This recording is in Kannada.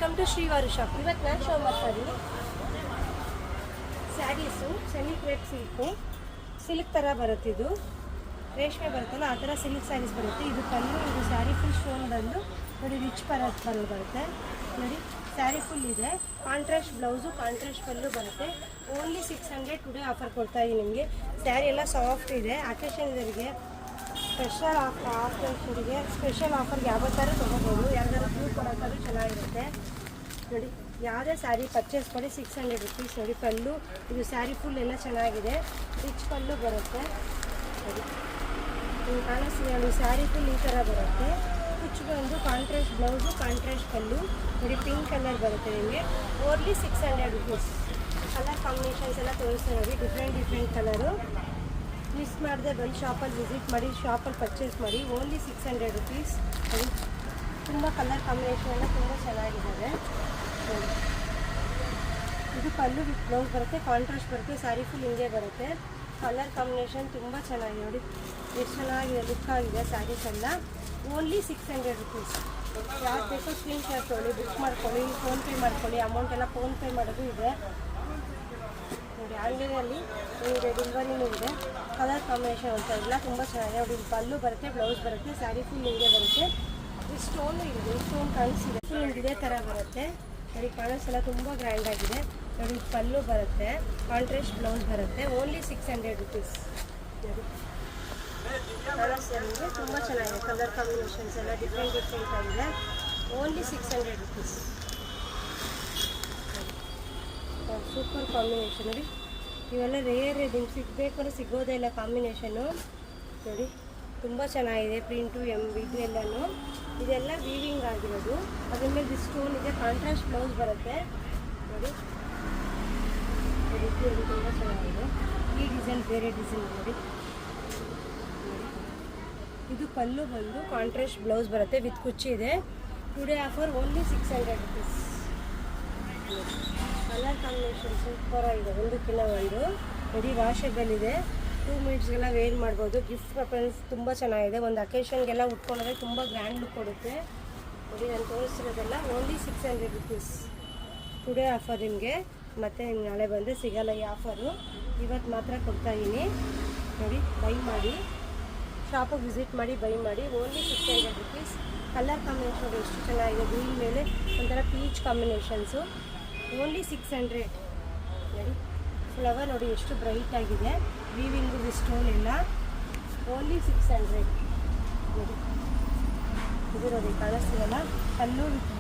Welcome to Srivaru shop. ಇವತ್ತು ನಾನು ಶೋ ಮಾಡ್ತಾ ಇದ್ದೀನಿ ಸ್ಯಾರೀಸು ಸೆಮಿ ಕ್ರೇಪ್ ಸಿಲ್ಕ್ ಥರ ಬರುತ್ತೆ. ಇದು ರೇಷ್ಮೆ ಬರುತ್ತಲ್ಲ ಆ ಥರ ಸಿಲ್ಕ್ ಸ್ಯಾರೀಸ್ ಬರುತ್ತೆ. ಇದು ಪಲ್ಲು, ಇದು ಸ್ಯಾರಿ ಫುಲ್ ಸ್ಟೋನ್ ಬಂದು ನೋಡಿ ರಿಚ್ ಪಲ್ಲು ಬರುತ್ತೆ. ನೋಡಿ ಸ್ಯಾರಿ ಫುಲ್ ಇದೆ. ಕಾಂಟ್ರಾಸ್ಟ್ ಬ್ಲೌಸು, ಕಾಂಟ್ರಾಸ್ಟ್ ಪಲ್ಲು ಬರುತ್ತೆ. ಓನ್ಲಿ 600 ಟುಡೇ ಆಫರ್ ಕೊಡ್ತಾ ಇದ್ದೀನಿ ನಿಮಗೆ. ಸ್ಯಾರಿ ಎಲ್ಲ ಸಾಫ್ಟ್ ಇದೆ. ಅಕೇಶನ್ಗಳಿಗೆ ಸ್ಪೆಷಲ್ ಆಫರ್ಗೆ ಸ್ಪೆಷಲ್ ಆಫರ್ಗೆ ಯಾವ ಥರ ತೊಗೋಬೋದು. ಯಾವ್ದಾದ್ರು ಫ್ರೂಟ್ ಕೊಡೋಕ್ಕಾದ್ರೂ ಚೆನ್ನಾಗಿರುತ್ತೆ. ನೋಡಿ ಯಾವುದೇ ಸ್ಯಾರಿ ಪರ್ಚೇಸ್ ಮಾಡಿ 600 ರುಪೀಸ್. ನೋಡಿ ಪಲ್ಲು, ಇದು ಸ್ಯಾರಿ ಫುಲ್ ಎಲ್ಲ ಚೆನ್ನಾಗಿದೆ. ರಿಚ್ ಪಲ್ಲು ಬರುತ್ತೆ. ನೋಡಿ ನೀವು ಕಾಣಿಸ್ತೀವಿ ನೋಡಿ ಸ್ಯಾರಿ ಫುಲ್ ಈ ಥರ ಬರುತ್ತೆ. ಕುಚ್ಚು ಬಂದು ಕಾಂಟ್ರಾಸ್ಟ್ ಬ್ಲೌಸು, ಕಾಂಟ್ರಾಸ್ಟ್ ಪಲ್ಲು. ನೋಡಿ ಪಿಂಕ್ ಕಲರ್ ಬರುತ್ತೆ ನಿಮಗೆ. Only 600 rupees. ಕಲರ್ ಕಾಂಬಿನೇಷನ್ಸ್ ಎಲ್ಲ ತೋರಿಸ್ತಾರೆ ನೋಡಿ, ಡಿಫ್ರೆಂಟ್ ಕಲರು. ಮಿಸ್ ಮಾಡದೆ ಬಂದು ಶಾಪಲ್ಲಿ ವಿಸಿಟ್ ಮಾಡಿ, ಶಾಪಲ್ಲಿ ಪರ್ಚೇಸ್ ಮಾಡಿ. Only 600 rupees. ನೋಡಿ ತುಂಬ ಕಲರ್ ಕಾಂಬಿನೇಷನ್ ಎಲ್ಲ ತುಂಬ ಚೆನ್ನಾಗಿದ್ದಾವೆ. ಇದು ಪಲ್ಲು ವಿತ್ ಬ್ಲೌಸ್ ಬರುತ್ತೆ, ಕಾಂಟ್ರಾಸ್ಟ್ ಬರುತ್ತೆ. ಸ್ಯಾರಿ ಫುಲ್ ಹಿಂಗೆ ಬರುತ್ತೆ. ಕಲರ್ ಕಾಂಬಿನೇಷನ್ ತುಂಬ ಚೆನ್ನಾಗಿದೆ. ನೋಡಿ ಎಷ್ಟು ಚೆನ್ನಾಗಿದೆ, ಲುಕ್ ಆಗಿದೆ ಸ್ಯಾರೀಸ್ ಎಲ್ಲ. Only 600 rupees. ಯಾರು ಬೇಕೋ ಸ್ಕ್ರೀನ್ ಶಾಟ್ ತೊಗೊಳ್ಳಿ, ಬುಕ್ ಮಾಡ್ಕೊಳ್ಳಿ, ಫೋನ್ಪೇ ಮಾಡ್ಕೊಳ್ಳಿ. ಅಮೌಂಟ್ ಎಲ್ಲ ಫೋನ್ಪೇ ಮಾಡೋದು ಇದೆ. ನೋಡಿ ಆನ್ಲೈನಲ್ಲಿ ನಿಮಗೆ ಡೆಲಿವರಿನೂ ಇದೆ. ಕಲರ್ ಕಾಂಬಿನೇಷನ್ ಅಂತ ಎಲ್ಲ ತುಂಬ ಚೆನ್ನಾಗಿದೆ. ನೋಡಿ ಪಲ್ಲು ಬರುತ್ತೆ, ಬ್ಲೌಸ್ ಬರುತ್ತೆ, ಸ್ಯಾರಿ ಫುಲ್ ಹಿಂಗೆ ಬರುತ್ತೆ. ಈ ಸ್ಟೋನು ಇದೆ, ಸ್ಟೋನ್ ಕಾಣಿಸಿದೆ ಫುಲ್ ಇದೇ ಥರ ಬರುತ್ತೆ. ನೋಡಿ ಕಾಣಿಸೆಲ್ಲ ತುಂಬ ಗ್ರ್ಯಾಂಡಾಗಿದೆ. ನೋಡಿ ಪಲ್ಲು ಬರುತ್ತೆ, ಕಾಂಟ್ರಾಸ್ಟ್ ಬ್ಲೌಸ್ ಬರುತ್ತೆ. Only 600 rupees. ನೋಡಿ ಕಾಣಿಸ್ತಿದೆ, ತುಂಬ ಚೆನ್ನಾಗಿದೆ. ಕಲರ್ ಕಾಂಬಿನೇಷನ್ಸ್ ಎಲ್ಲ ಡಿಫ್ರೆಂಟ್ ಆಗಿದೆ. Only 600 rupees. Super combination. ನೋಡಿ ಇವೆಲ್ಲ ರೇರ್, ನಿಮ್ಗೆ ಸಿಗಬೇಕು ಸಿಗೋದೇ ಇಲ್ಲ ಕಾಂಬಿನೇಷನ್ನು. ನೋಡಿ ತುಂಬ ಚೆನ್ನಾಗಿದೆ. ಪ್ರಿಂಟು ಇದು ಎಲ್ಲನೂ ಇದೆಲ್ಲ ವೀವಿಂಗ್ ಆಗಿರೋದು. ಅದ್ರ ಮೇಲೆ ಸ್ಟೋನ್ ಇದೆ, ಕಾಂಟ್ರಾಸ್ಟ್ ಬ್ಲೌಸ್ ಬರುತ್ತೆ. ನೋಡಿ ಇದು ತುಂಬ ಚೆನ್ನಾಗಿದೆ. ಈ ಡಿಸೈನ್ ಬೇರೆ ಡಿಸೈನ್. ನೋಡಿ ಇದು ಪಲ್ಲು ಬಂದು ಕಾಂಟ್ರಾಸ್ಟ್ ಬ್ಲೌಸ್ ಬರುತ್ತೆ ವಿತ್ ಕುಚ್ಚಿ ಇದೆ. Today offer only 600 rupees. Colour combination super ಆಗಿದೆ, ಒಂದಕ್ಕಿಂತ ಒಂದು. ನೋಡಿ ವಾಷಬಲ್ ಇದೆ, 2 ಮಿನಿಟ್ಸ್ಗೆಲ್ಲ ವೇರ್ ಮಾಡ್ಬೋದು. ಗಿಫ್ಟ್ ಪ್ರಿಫರೆನ್ಸ್ ತುಂಬ ಚೆನ್ನಾಗಿದೆ. ಒಂದು ಅಕೇಶನ್ಗೆಲ್ಲ ಉಟ್ಕೊಂಡ್ರೆ ತುಂಬ ಗ್ರ್ಯಾಂಡ್ ಲುಕ್ ಕೊಡುತ್ತೆ. ನೋಡಿ ನಾನು ತೋರಿಸಿರೋದೆಲ್ಲ ಓನ್ಲಿ 600 ರುಪೀಸ್. ಟುಡೇ ಆಫರ್ ನಿಮಗೆ, ಮತ್ತು ನಾಳೆ ಬಂದರೆ ಸಿಗಲ್ಲ ಈ ಆಫರು. ಇವತ್ತು ಮಾತ್ರ ಕೊಡ್ತಾಯಿದ್ದೀನಿ. ನೋಡಿ ಬೈ ಮಾಡಿ, ಶಾಪಿಗೆ ವಿಸಿಟ್ ಮಾಡಿ, ಬೈ ಮಾಡಿ. Only 600 rupees. ಕಲರ್ ಕಾಂಬಿನೇಷನ್ ಎಷ್ಟು ಚೆನ್ನಾಗಿದೆ. ಗ್ರೀನ್ ಮೇಲೆ ಒಂಥರ ಪೀಚ್ ಕಾಂಬಿನೇಷನ್ಸು. ಓನ್ಲಿ 600. ನೋಡಿ ಫ್ಲವರ್ ನೋಡಿ ಎಷ್ಟು ಬ್ರೈಟ್ ಆಗಿದೆ. ವೀವಿಂಗು ಸ್ಟೋನ್ ಎಲ್ಲ. ಓನ್ಲಿ 600. ನೋಡಿ ಇದು ನೋಡಿ ಕಾಣಿಸ್ತೀವಲ್ಲ, ಪಲ್ಲು